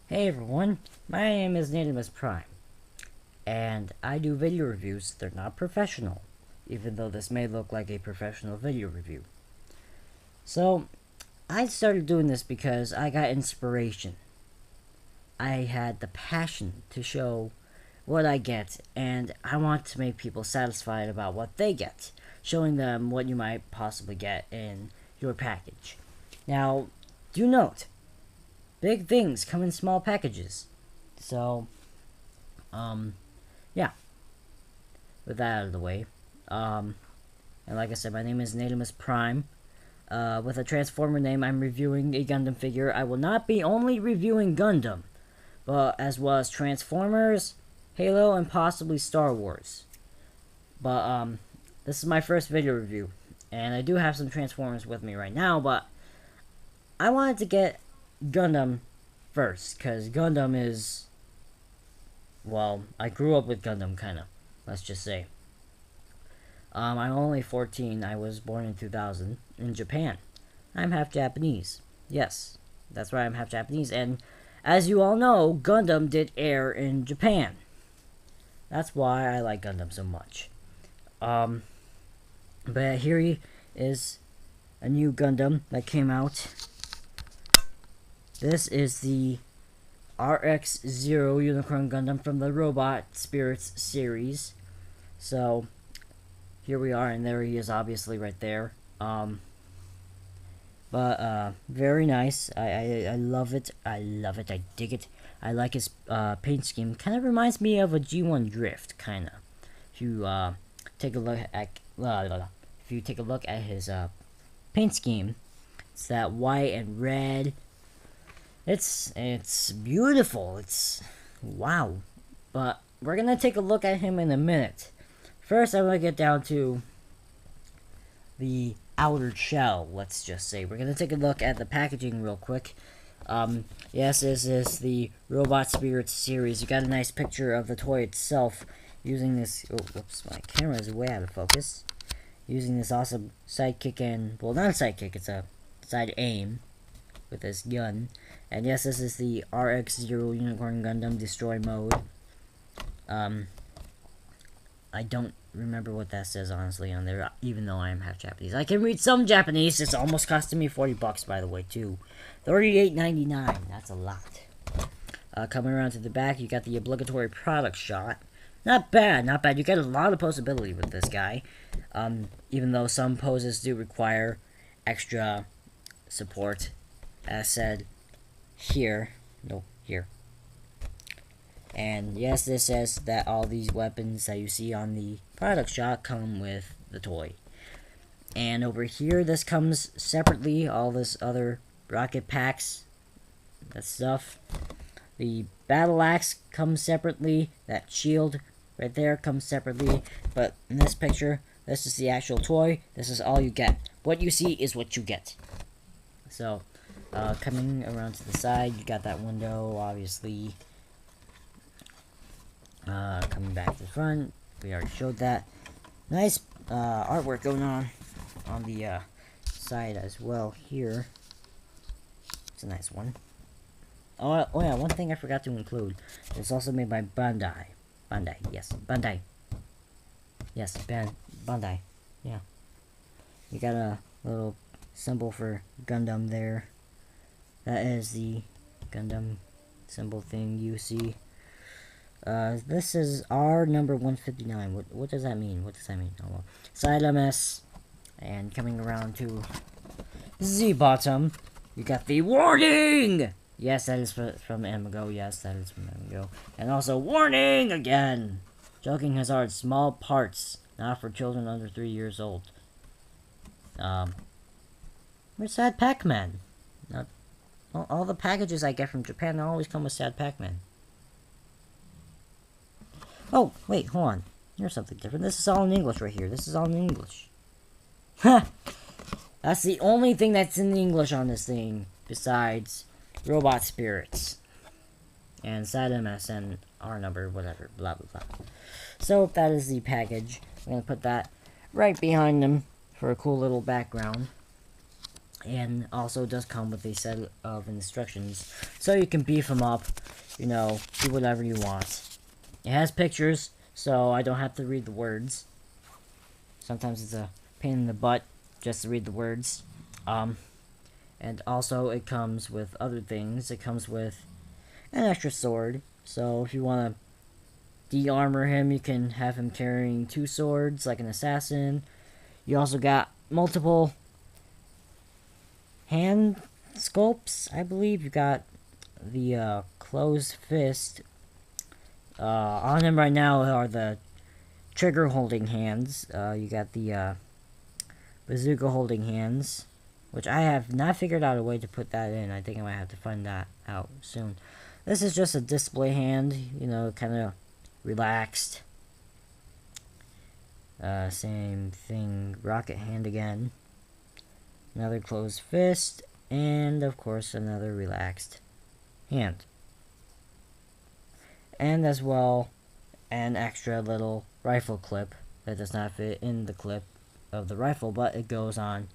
Hey everyone, my name is Natimus Prime, and I do video reviews. They're not professional, even though this may look like a professional video review. So, I started doing this because I got inspiration. I had the passion to show what I get, and I want to make people satisfied about what they get, showing them what you might possibly get in your package. Now, do note, big things come in small packages. So, yeah, with that out of the way. And like I said, my name is Natimus Prime. With a Transformer name, I'm reviewing a Gundam figure. I will not be only reviewing Gundam, but as well as Transformers, Halo, and possibly Star Wars. But, this is my first video review, and I do have some Transformers with me right now, but I wanted to get Gundam first, because Gundam is, well, I grew up with Gundam, kind of, let's just say. I'm only 14. I was born in 2000 in Japan. I'm half Japanese. Yes, that's right, I'm half Japanese. And as you all know, Gundam did air in Japan. That's why I like Gundam so much. But here is a new Gundam that came out. This is the RX-0 Unicorn Gundam from the Robot Spirits series. So, here we are, and there he is, obviously, right there. Very nice. I love it. I love it. I dig it. I like his paint scheme. Kind of reminds me of a G1 Drift, kind of. If you take a look at his paint scheme, it's that white and red. It's beautiful. It's wow. But we're gonna take a look at him in a minute. First, I'm gonna get down to the outer shell. Let's just say we're gonna take a look at the packaging real quick. Yes, this is the Robot Spirits series. You got a nice picture of the toy itself using this. Oh, whoops! My camera is way out of focus. Using this awesome sidekick and, well, not a sidekick. It's a side aim with this gun. And yes, this is the RX-0 Unicorn Gundam Destroy Mode. I don't remember what that says, honestly, on there, even though I am half Japanese. I can read some Japanese. It's almost costing me $40, by the way, too. $38.99. That's a lot. Coming around to the back, you got the obligatory product shot. Not bad, not bad. You get a lot of posability with this guy. Even though some poses do require extra support. As said, here. No, here. And yes, this says that all these weapons that you see on the product shot come with the toy. And over here, this comes separately, all this other rocket packs, that stuff. The battle axe comes separately, that shield right there comes separately, but in this picture, this is the actual toy, this is all you get. What you see is what you get. So, coming around to the side, you got that window, obviously. Coming back to the front, we already showed that. Nice artwork going on the side as well here. It's a nice one. Oh yeah, one thing I forgot to include. It's also made by Bandai. Bandai, yes, Bandai. Yes, Bandai. Yeah. You got a little symbol for Gundam there. That is the Gundam symbol thing you see. This is R number 159. What does that mean? What does that mean? Oh, well. Side MS. And coming around to the bottom, you got the warning! Yes, that is from Amigo. Yes, that is from Amigo. And also, warning again! Joking hazard, small parts, not for children under 3 years old. Where's Sad Pac-Man? All the packages I get from Japan always come with Sad Pac-Man. Oh, wait, hold on. Here's something different. This is all in English right here. This is all in English. Ha! That's the only thing that's in English on this thing, besides Robot Spirits. And side MS and R number, whatever, blah, blah, blah. So, that is the package. I'm going to put that right behind them for a cool little background. and also does come with a set of instructions, so you can beef him up, you know, do whatever you want. It has pictures, so I don't have to read the words. Sometimes it's a pain in the butt just to read the words. And also it comes with other things. It comes with an extra sword, so if you want to de-armor him, you can have him carrying 2 swords like an assassin. You also got multiple hand sculpts, I believe. You got the closed fist. On him right now are the trigger holding hands. You got the bazooka holding hands, which I have not figured out a way to put that in. I think I might have to find that out soon. This is just a display hand, you know, kind of relaxed. Same thing, rocket hand again. Another closed fist, and of course another relaxed hand. And as well, an extra little rifle clip that does not fit in the clip of the rifle, but it goes on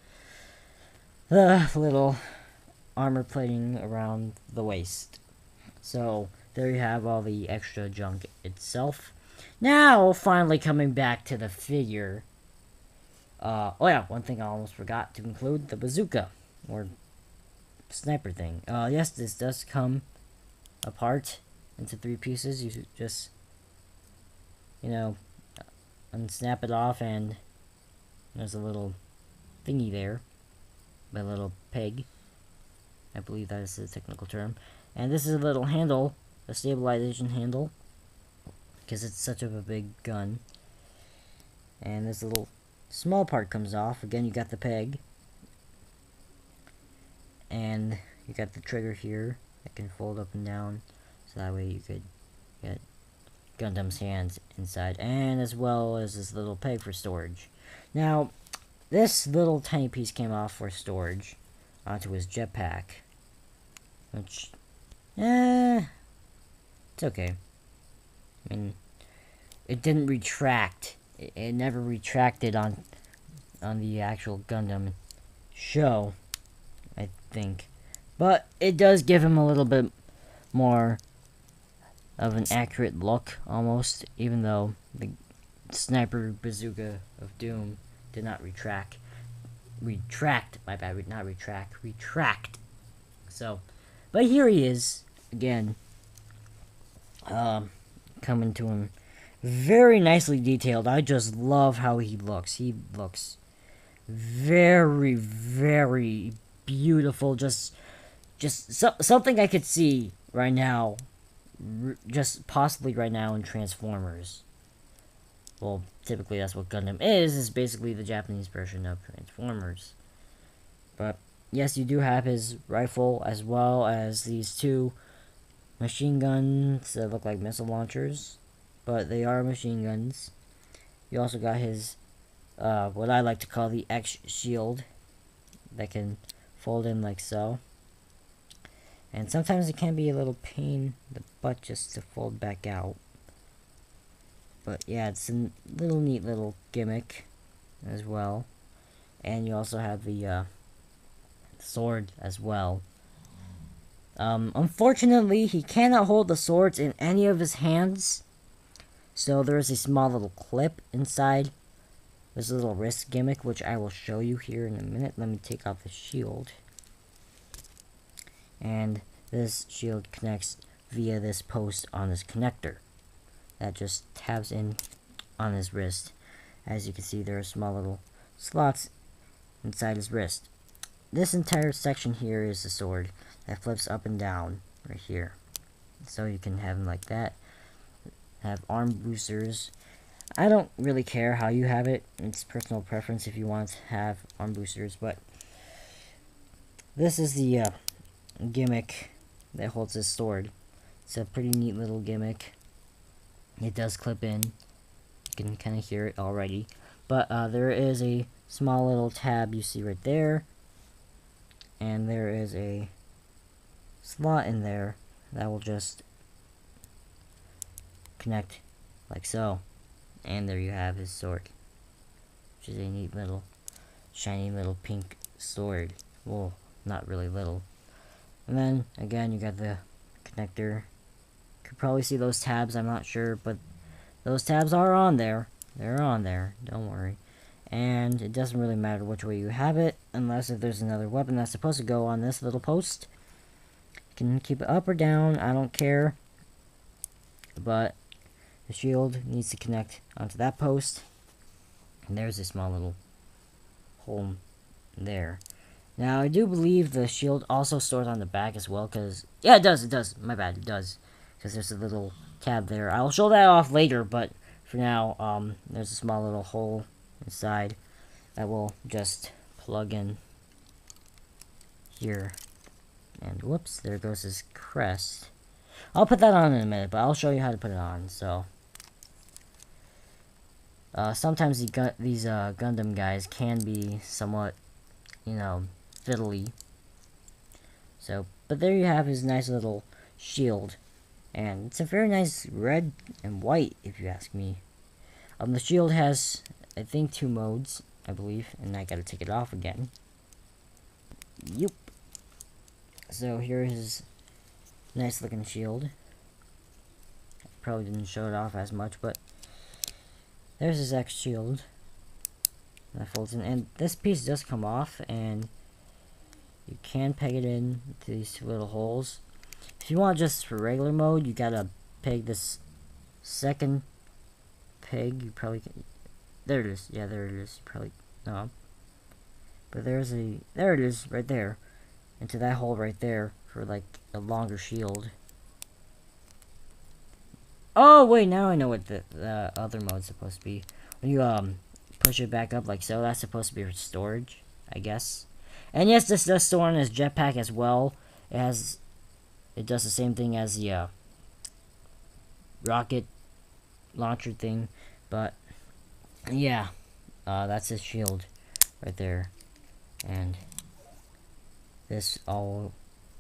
the little armor plating around the waist. So there you have all the extra junk itself. Now, finally coming back to the figure. Oh yeah, one thing I almost forgot to include, the bazooka, or sniper thing. Yes, this does come apart into 3 pieces. You just, you know, unsnap it off, and there's a little thingy there. A little peg. I believe that is the technical term. And this is a little handle, a stabilization handle, because it's such of a big gun. And this little small part comes off. Again, you got the peg. And you got the trigger here that can fold up and down, so that way you could get Gundam's hands inside. And as well as this little peg for storage. Now, this little tiny piece came off for storage onto his jetpack, which, it's okay. I mean, it didn't retract. It never retracted on the actual Gundam show, I think. But it does give him a little bit more of an accurate look, almost, even though the sniper bazooka of Doom did not retract. My bad, not retract. Retract. So, but here he is, again. Coming to him. Very nicely detailed. I just love how he looks. He looks very, very beautiful. Just something I could see right now. Just possibly right now in Transformers. Well, typically that's what Gundam is basically the Japanese version of Transformers. But, yes, you do have his rifle, as well as these 2 machine guns that look like missile launchers, but they are machine guns. You also got his, what I like to call the X shield, that can fold in like so. And sometimes it can be a little pain in the butt just to fold back out. But yeah, it's a little neat little gimmick as well. And you also have the sword as well. Unfortunately, he cannot hold the swords in any of his hands. So there is a small little clip inside this little wrist gimmick, which I will show you here in a minute. Let me take off the shield. And this shield connects via this post on this connector. That just tabs in on his wrist. As you can see, there are small little slots inside his wrist. This entire section here is the sword that flips up and down right here. So you can have him like that. Have arm boosters. I don't really care how you have it. It's personal preference if you want to have arm boosters, but this is the gimmick that holds his sword. It's a pretty neat little gimmick. It does clip in. You can kind of hear it already. But there is a small little tab you see right there. And there is a slot in there that will just connect like so. And there you have his sword, which is a neat little, shiny little pink sword. Well, not really little. And then, again, you got the connector. You could probably see those tabs, I'm not sure, but those tabs are on there. They're on there, don't worry. And it doesn't really matter which way you have it, unless if there's another weapon that's supposed to go on this little post. You can keep it up or down, I don't care. But the shield needs to connect onto that post. And there's a small little hole there. Now, I do believe the shield also stores on the back as well, because... Yeah, it does, my bad, it does. Because there's a little tab there. I'll show that off later, but for now, there's a small little hole inside that will just plug in here. And whoops, there goes his crest. I'll put that on in a minute, but I'll show you how to put it on, so... sometimes these Gundam guys can be somewhat, you know, fiddly. So, but there you have his nice little shield. And it's a very nice red and white, if you ask me. The shield has, I think, 2 modes, I believe. And I gotta take it off again. Yep. So, here's his nice looking shield. Probably didn't show it off as much, but there's his X shield. That folds in, and this piece does come off, and you can peg it in to these 2 little holes. If you want just for regular mode, you gotta peg this second peg. You probably can. There it is. Yeah, there it is. You probably no. But there it is right there, into that hole right there for like a longer shield. Oh wait, now I know what the other mode's supposed to be. When you push it back up like so, that's supposed to be for storage, I guess. And yes, this does store on his jetpack as well. It does the same thing as the rocket launcher thing, but yeah, that's his shield right there. And this all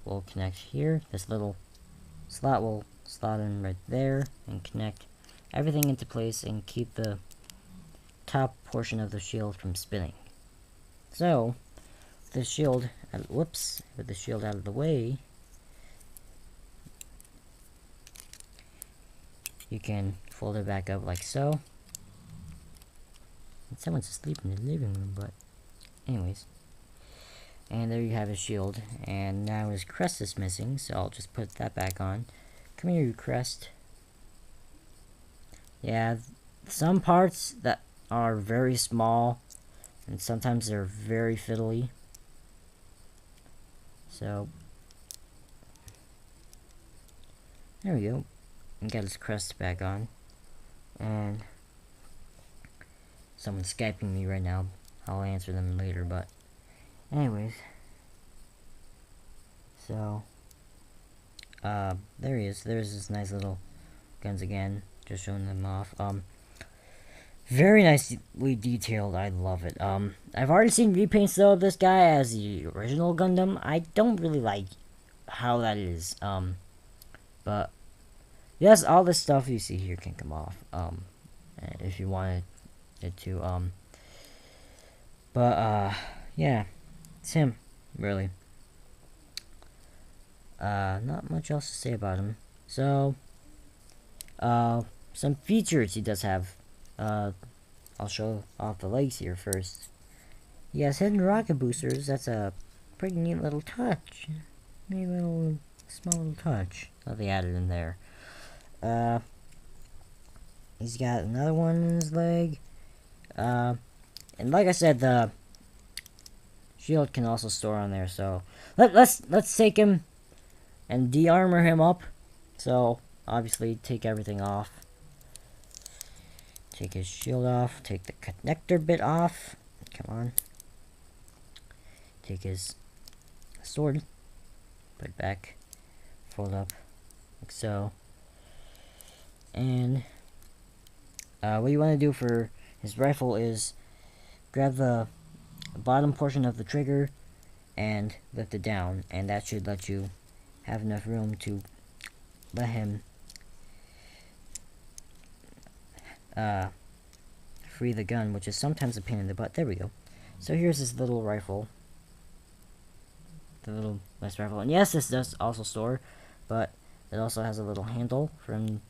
will connect here. This little slot will slot in right there and connect everything into place and keep the top portion of the shield from spinning. So, with the shield, with the shield out of the way, you can fold it back up like so. And someone's asleep in the living room, but anyways. And there you have his shield. And now his crest is missing, so I'll just put that back on. Come here, you crest. Yeah, some parts that are very small, and sometimes they're very fiddly. So, there we go. And got his crest back on. And someone's Skyping me right now. I'll answer them later, but anyways. So, there he is. There's his nice little guns again. Just showing them off. Very nicely detailed. I love it. I've already seen repaints though of this guy as the original Gundam. I don't really like how that is. But yes, all this stuff you see here can come off. If you wanted it to. Yeah, it's him, really. Not much else to say about him. So, some features he does have. I'll show off the legs here first. He has hidden rocket boosters. That's a pretty neat little touch. Maybe a little small little touch that they added in there. He's got another one in his leg. And like I said, the shield can also store on there. So let's take him and de-armor him up. So obviously take everything off. Take his shield off. Take the connector bit off. Come on. Take his sword. Put it back. Fold up. Like so. And what you want to do for his rifle is grab the bottom portion of the trigger and lift it down. And that should let you have enough room to let him free the gun, which is sometimes a pain in the butt. There we go. So here's this little rifle. the little nice rifle. And yes, this does also store, but it also has a little handle from,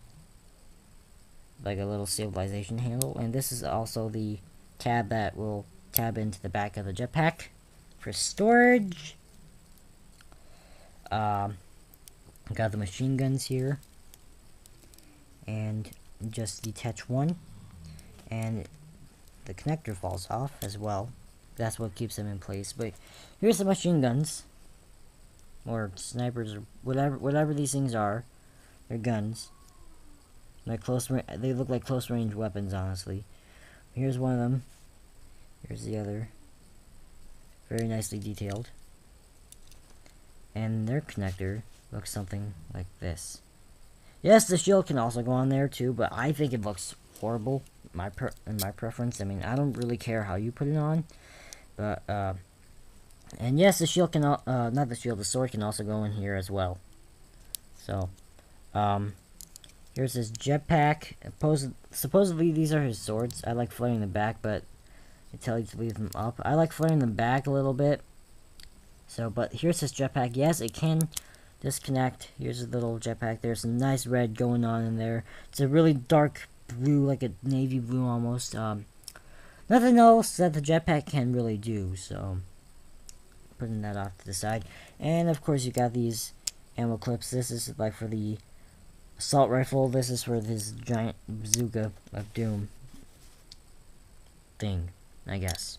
like a little stabilization handle. And this is also the tab that will tab into the back of the jetpack for storage. Got the machine guns here, and just detach one, and the connector falls off as well. That's what keeps them in place. But here's the machine guns, or snipers, or whatever these things are. They're guns. Like they look like close range weapons, honestly. Here's one of them. Here's the other. Very nicely detailed. And their connector looks something like this. Yes, the shield can also go on there too, but I think it looks horrible. In my preference. I mean, I don't really care how you put it on, but and yes, the shield can not the shield, the sword can also go in here as well. So, here's his jetpack. Supposedly these are his swords. I like flaring the back, but I tell you to leave them up. I like flaring the back a little bit. So, but here's his jetpack. Yes, it can disconnect. Here's a little jetpack. There's some nice red going on in there. It's a really dark blue, like a navy blue almost. Nothing else that the jetpack can really do, so putting that off to the side. And of course you got these ammo clips. This is like for the assault rifle. This is for this giant bazooka of doom thing, I guess.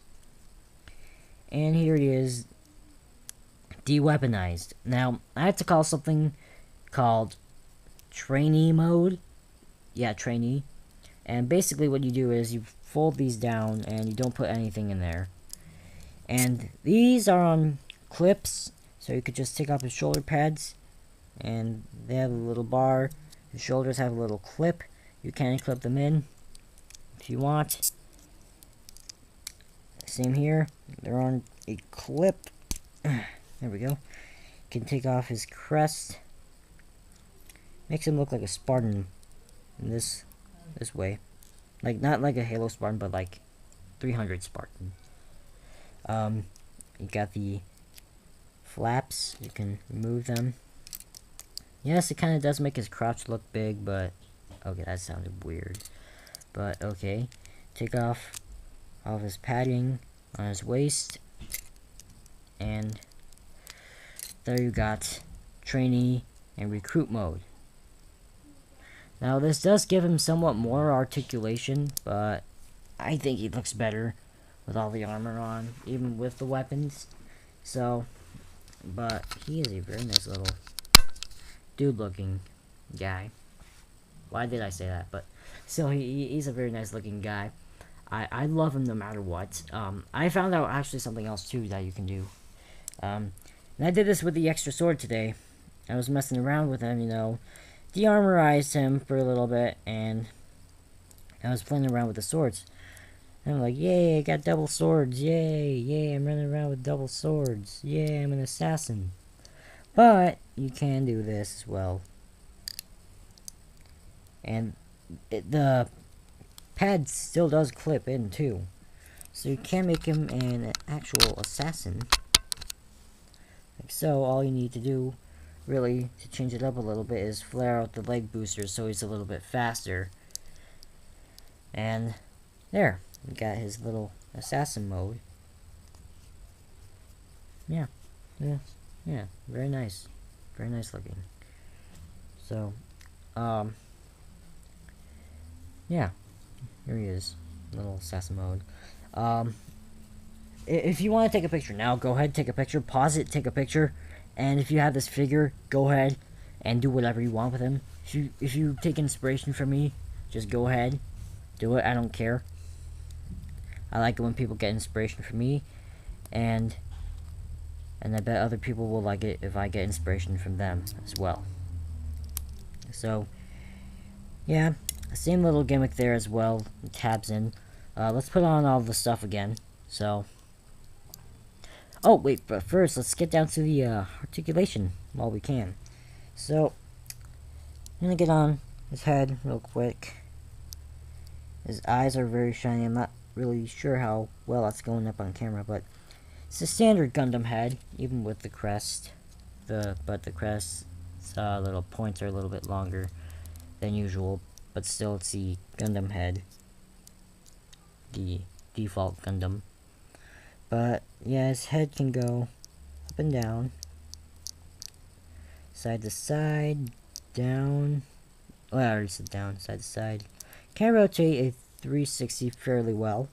And here it is, de-weaponized. Now I had to call something called trainee mode. Yeah, trainee. And basically what you do is you fold these down and you don't put anything in there. And these are on clips, so you could just take off his shoulder pads, and they have a little bar. The shoulders have a little clip. You can clip them in if you want. Same here. They're on a clip. There we go. You can take off his crest. Makes him look like a Spartan in this way, like not like a Halo Spartan, but like 300 Spartan. You got the flaps. You can remove them. Yes, it kind of does make his crotch look big, but okay, that sounded weird. But okay, take off all of his padding on his waist, and there you got trainee and recruit mode. Now this does give him somewhat more articulation, but I think he looks better with all the armor on, even with the weapons. So, but he is a very nice little dude looking guy. Why did I say that? But still, he's a very nice looking guy. I love him no matter what. I found out actually something else too that you can do. And I did this with the extra sword today. I was messing around with him, you know, de-armorized him for a little bit, and I was playing around with the swords. And I'm like, yay, I got double swords, yay, yay, I'm running around with double swords, yay, I'm an assassin. But you can do this as well. And the pad still does clip in too. So you can make him an actual assassin. Like so, all you need to do really to change it up a little bit is flare out the leg boosters so he's a little bit faster. And there, we got his little assassin mode. Yeah, very nice looking. So, yeah, here he is, little assassin mode. If you want to take a picture now, go ahead, take a picture, pause it, take a picture. And if you have this figure, go ahead and do whatever you want with him. If you take inspiration from me, just go ahead, do it. I don't care. I like it when people get inspiration from me, and I bet other people will like it if I get inspiration from them as well. So, yeah, same little gimmick there as well. Tabs in. Let's put on all the stuff again. So. Oh, wait, but first, let's get down to the articulation while we can. So, I'm gonna get on his head real quick. His eyes are very shiny. I'm not really sure how well that's going up on camera, but It's a standard Gundam head, even with the crest. But the crest's little points are a little bit longer than usual, but still it's the Gundam head. The default Gundam. But yeah, his head can go up and down, side to side, down. Well, I already said down, side to side. Can rotate a 360 fairly well.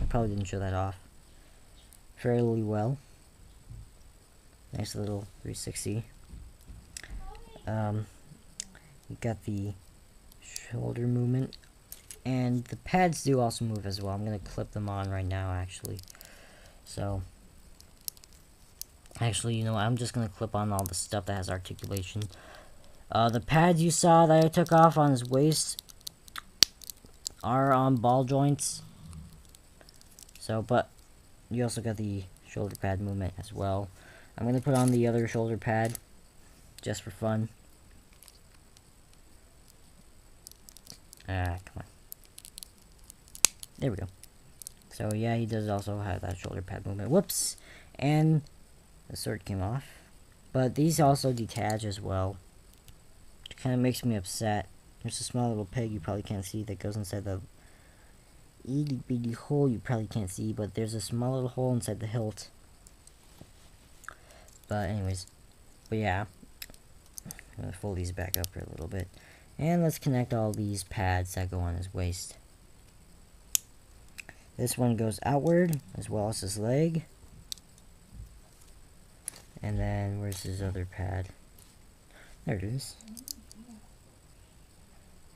I probably didn't show that off. Fairly well. Nice little 360. You got the shoulder movement. And the pads do also move as well. I'm going to clip them on right now, actually. So, actually, you know what? I'm just going to clip on all the stuff that has articulation. The pads you saw that I took off on his waist are on ball joints. So, but you also got the shoulder pad movement as well. I'm going to put on the other shoulder pad just for fun. Come on. There we go. So yeah, he does also have that shoulder pad movement. Whoops! And the sword came off. But these also detach as well. Which kind of makes me upset. There's a small little peg you probably can't see that goes inside the itty bitty hole you probably can't see, but there's a small little hole inside the hilt. But anyways, but yeah. I'm gonna fold these back up here a little bit. And let's connect all these pads that go on his waist. This one goes outward, as well as his leg. And then, where's his other pad? There it is.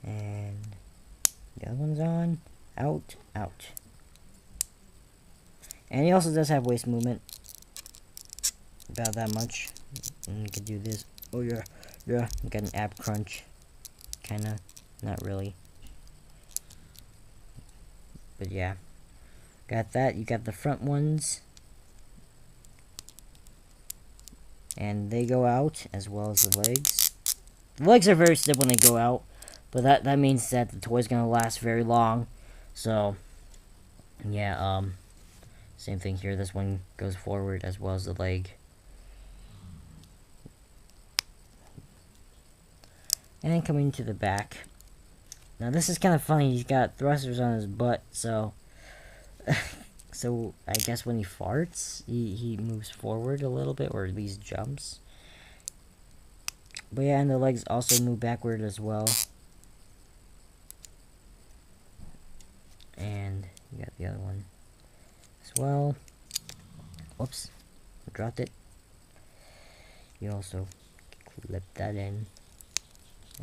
And the other one's on. Out, out. And he also does have waist movement. About that much. And you can do this. Oh yeah, yeah. You got an ab crunch. Kinda. Not really. But yeah. Got that. You got the front ones. And they go out, as well as the legs. The legs are very stiff when they go out. But that means that the toy's gonna last very long. So, yeah, same thing here. This one goes forward, as well as the leg. And coming to the back. Now this is kind of funny. He's got thrusters on his butt, so... so, I guess when he farts, he moves forward a little bit, or at least jumps. But yeah, and the legs also move backward as well. And you got the other one as well. Whoops, I dropped it. You also clip that in.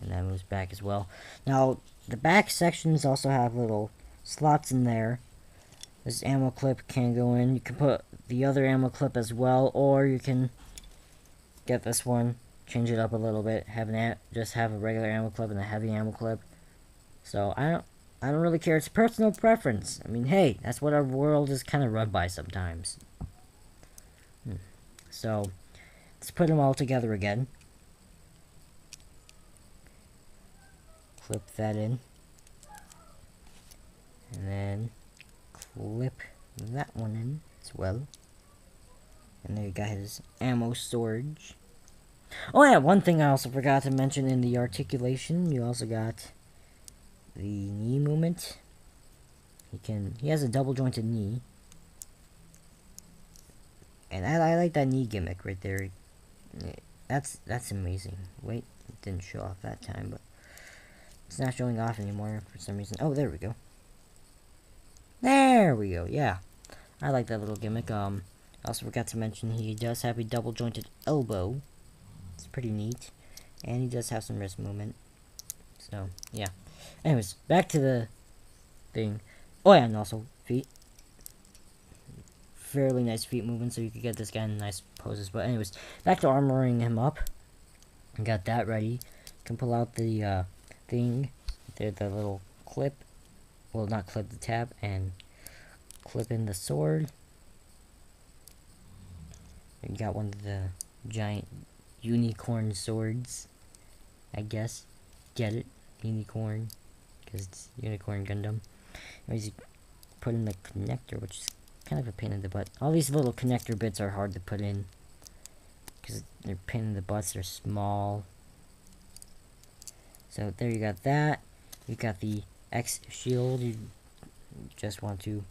And that moves back as well. Now, the back sections also have little slots in there. This ammo clip can go in. You can put the other ammo clip as well, or you can get this one, change it up a little bit, just have a regular ammo clip and a heavy ammo clip. So I don't really care. It's personal preference. I mean, hey, that's what our world is kind of run by sometimes. So let's put them all together again. Clip that in, and then clip that one in as well. And there you got his ammo storage. Oh yeah, one thing I also forgot to mention in the articulation, you also got the knee movement. He has a double jointed knee. And I like that knee gimmick right there. That's amazing. Wait, it didn't show off that time, but it's not showing off anymore for some reason. Oh, there we go. There we go, yeah. I like that little gimmick. I also forgot to mention he does have a double jointed elbow. It's pretty neat. And he does have some wrist movement. So, yeah. Anyways, back to the thing. Oh yeah, and also feet. Fairly nice feet movement, so you could get this guy in nice poses. But anyways, back to armoring him up. Got that ready. You can pull out the thing. There's the little clip. Well, not clip, the tab, and clip in the sword. You got one of the giant unicorn swords, I guess. Get it? Unicorn, because it's Unicorn Gundam. Anyways, you put in the connector, which is kind of a pain in the butt. All these little connector bits are hard to put in because they're pain in the butts. They're small. So there you got that. You got the X shield. You just want to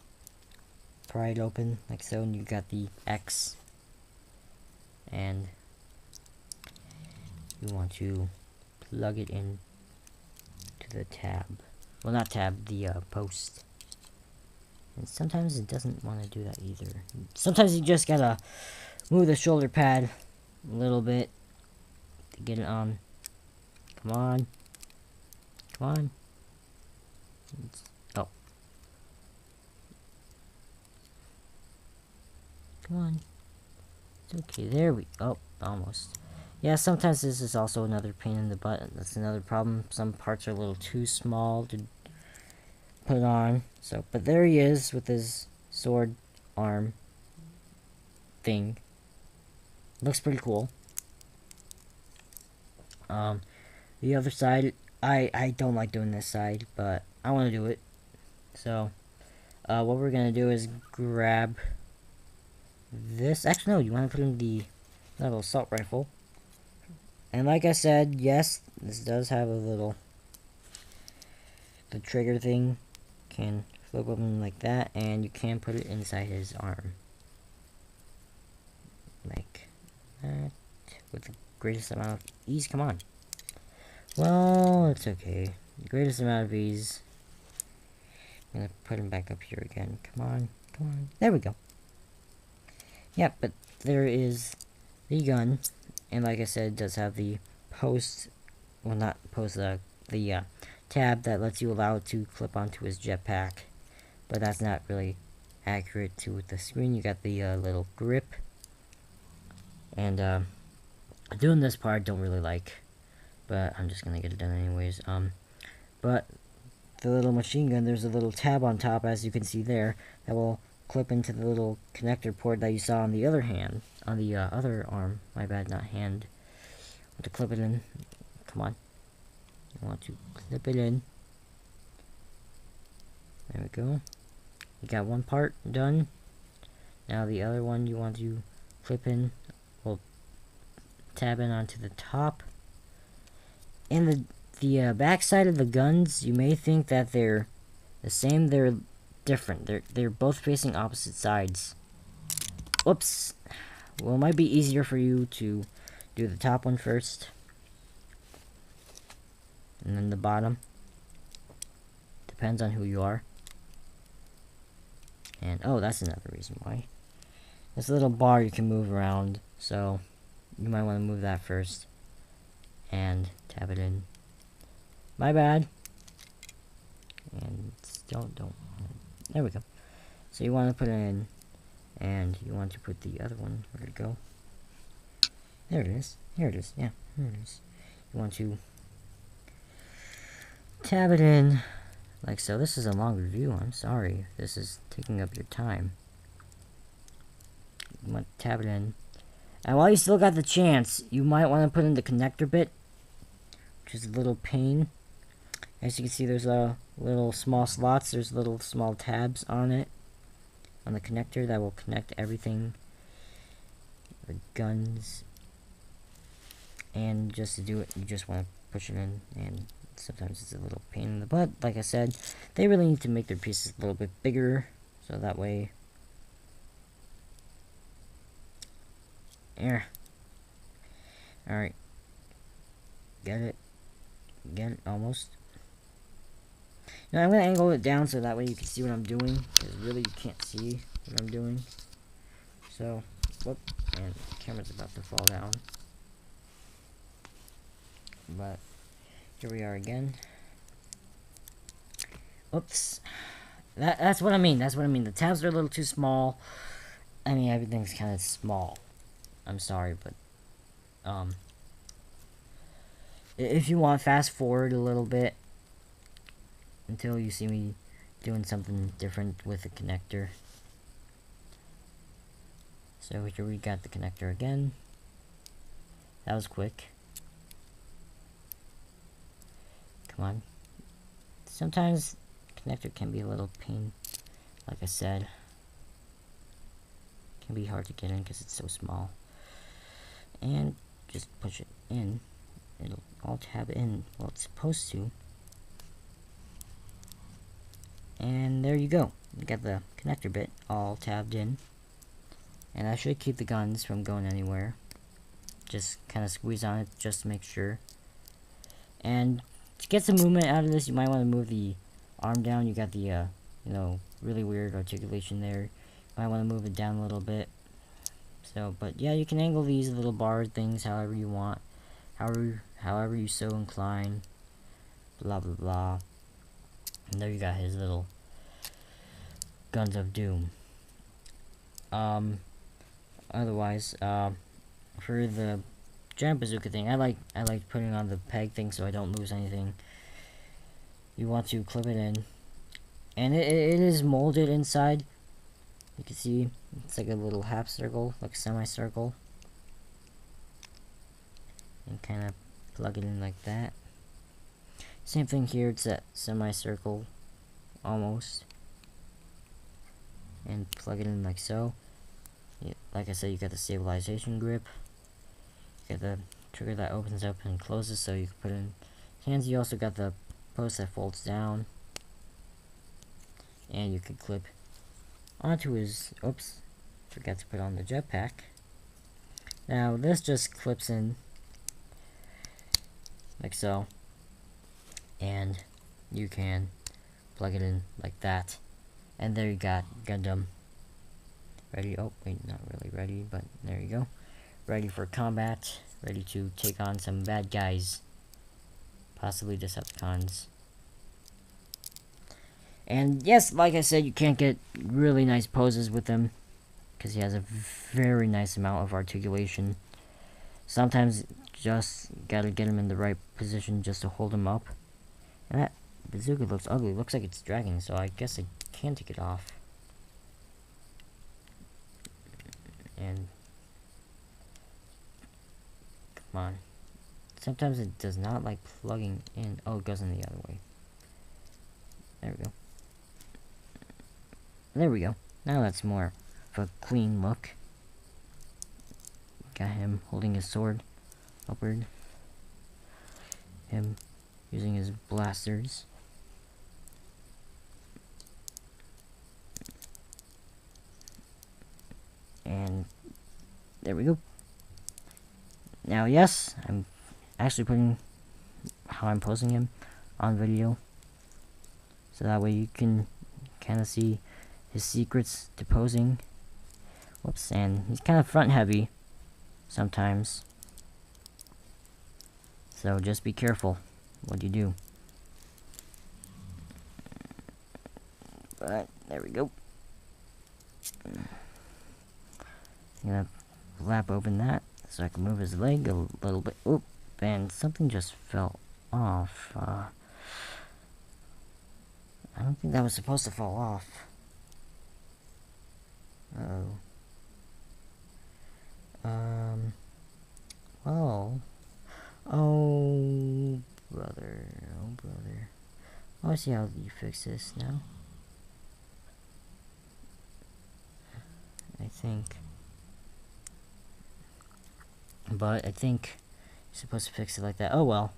pry it open like so, and you got the X, and you want to plug it in to the tab. Well, not tab, the post. And sometimes it doesn't want to do that either. Sometimes you just gotta move the shoulder pad a little bit to get it on. Come on. Come on. Oh. Come on. It's okay. There we... Oh, almost. Yeah, sometimes this is also another pain in the butt. That's another problem. Some parts are a little too small to put it on. So, but there he is with his sword arm thing. Looks pretty cool. The other side, I don't like doing this side, but I want to do it. So, what we're gonna do is grab this. Actually, no, you want to put in the little assault rifle. And like I said, yes, this does have a little, the trigger thing can flip open like that, and you can put it inside his arm. Like that, with the greatest amount of ease. Come on. Well, it's okay. The greatest amount of ease. I'm gonna put him back up here again. Come on, come on. There we go. Yeah, but there is the gun. And like I said, it does have the post, well not post, the tab that lets you allow it to clip onto his jetpack. But that's not really accurate to the screen. You got the little grip. And doing this part I don't really like, but I'm just gonna get it done anyways. But the little machine gun, there's a little tab on top, as you can see there, that will clip into the little connector port that you saw on the other hand, on the other arm. My bad, not hand. Want to clip it in. Come on. You want to clip it in. There we go. You got one part done. Now the other one you want to clip in. Well, tab in onto the top. And the back side of the guns, you may think that they're the same. They're different. They're both facing opposite sides. Whoops. Well, it might be easier for you to do the top one first, and then the bottom. Depends on who you are. And oh, that's another reason why. This little bar you can move around, so you might want to move that first and tab it in. My bad. And don't. There we go. So you want to put it in, and you want to put the other one. Where'd it go? There it is. Here it is. Yeah, here it is. You want to tab it in like so. This is a long review. I'm sorry. This is taking up your time. You want to tab it in. And while you still got the chance, you might want to put in the connector bit, which is a little pain. As you can see, there's little small slots. There's little small tabs on it, on the connector, that will connect everything. The guns. And just to do it, you just want to push it in, and sometimes it's a little pain in the butt. Like I said, they really need to make their pieces a little bit bigger, so that way... Yeah. Alright. Get it? Get it? Almost. Now I'm going to angle it down so that way you can see what I'm doing, because really you can't see what I'm doing. So, whoop, and the camera's about to fall down. But here we are again. Oops. That's what I mean. That's what I mean. The tabs are a little too small. I mean, everything's kind of small. I'm sorry, but if you want, fast forward a little bit until you see me doing something different with the connector. So here we got the connector again. That was quick. Come on. Sometimes connector can be a little pain, like I said. Can be hard to get in because it's so small. And just push it in. It'll all tab in. Well, it's supposed to. And there you go. You got the connector bit all tabbed in. And that should keep the guns from going anywhere. Just kind of squeeze on it just to make sure. And to get some movement out of this, you might want to move the arm down. You got the, you know, really weird articulation there. You might want to move it down a little bit. So, but yeah, you can angle these little barred things however you want. However you so incline. Blah, blah, blah. And there you got his little Guns of Doom. Otherwise, for the giant bazooka thing, I like putting on the peg thing so I don't lose anything. You want to clip it in, and it is molded inside. You can see it's like a little half circle, like a semicircle, and kind of plug it in like that. Same thing here, it's that semicircle almost, and plug it in like so. Like I said, you got the stabilization grip. You got the trigger that opens up and closes so you can put in hands. You also got the post that folds down. And you can clip onto his, oops, forgot to put on the jetpack. Now this just clips in like so. And you can plug it in like that. And there you got Gundam. Ready, oh wait, not really ready, but there you go. Ready for combat, ready to take on some bad guys. Possibly Decepticons. And yes, like I said, you can't get really nice poses with him, because he has a very nice amount of articulation. Sometimes just gotta get him in the right position just to hold him up. And that bazooka looks ugly, it looks like it's dragging, so I guess I can take it off. And come on, sometimes it does not like plugging in. Oh, it goes in the other way. There we go. There we go. Now that's more of a clean look. Got him holding his sword upward. Him using his blasters. And there we go. Now, yes, I'm actually putting how I'm posing him on video, so that way you can kind of see his secrets to posing. Whoops, and he's kind of front heavy sometimes, so just be careful what you do. But there we go. I'm gonna flap open that so I can move his leg a little bit. Oop, and something just fell off. I don't think that was supposed to fall off. Uh-oh. Well. Oh, brother. Oh, brother. I'll see how you fix this now. I think. But I think you're supposed to fix it like that. Oh well.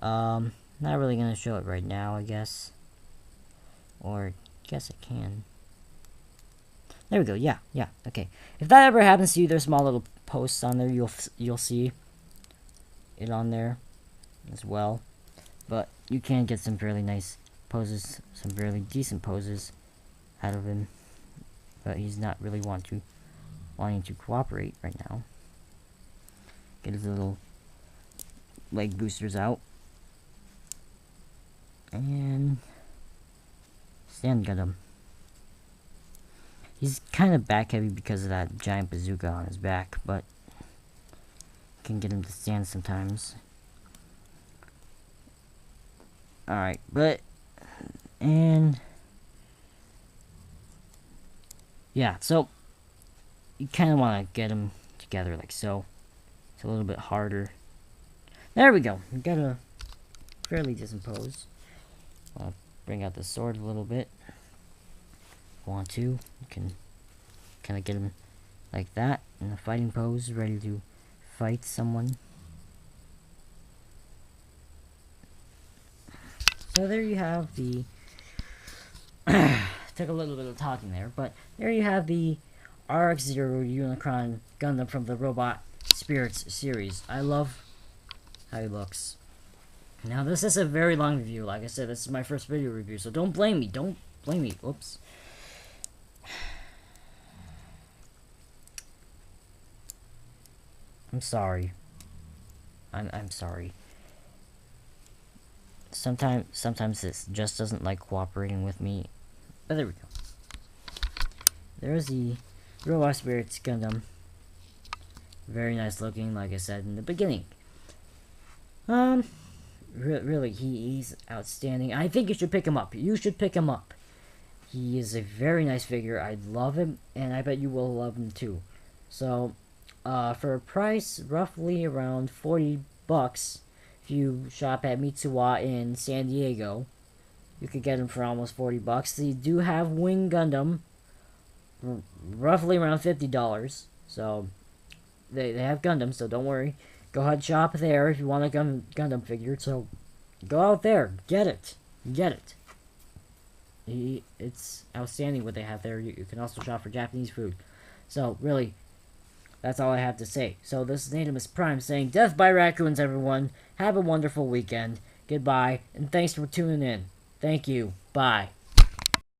Not really gonna show it right now, I guess. Or guess I can. There we go. Yeah, okay. If that ever happens to you, there's small little posts on there. You'll see it on there as well. But you can get some fairly nice poses, some fairly decent poses out of him. But he's not really wanting to cooperate right now. Get his little leg boosters out. And stand Gundam. He's kind of back heavy because of that giant bazooka on his back, but can get him to stand sometimes. Alright, and yeah, so you kind of want to get them together like so. It's a little bit harder. There we go. We got a fairly decent pose. I'll bring out the sword a little bit. Want to. You can kind of get him like that, in a fighting pose, ready to fight someone. So there you have the took a little bit of talking there, but there you have the RX-0 Unicron Gundam from the Robot Spirits series. I love how he looks. Now this is a very long review. Like I said, this is my first video review, so don't blame me. Don't blame me. Oops. I'm sorry. I'm sorry. Sometimes this just doesn't like cooperating with me. But there we go. There's the Robot Spirits Gundam. Very nice looking, like I said in the beginning. Really, he's outstanding. I think you should pick him up. You should pick him up. He is a very nice figure. I love him, and I bet you will love him too. So, for a price roughly around 40 bucks, if you shop at Mitsuwa in San Diego, you could get him for almost 40 bucks. They do have Wing Gundam, roughly around $50. So, they have Gundam, so don't worry. Go ahead, shop there if you want a Gundam figure. So, go out there, get it, get it. It's outstanding what they have there. You can also shop for Japanese food. So, really, that's all I have to say. So, this is Natimus Prime saying, death by raccoons, everyone. Have a wonderful weekend. Goodbye, and thanks for tuning in. Thank you. Bye.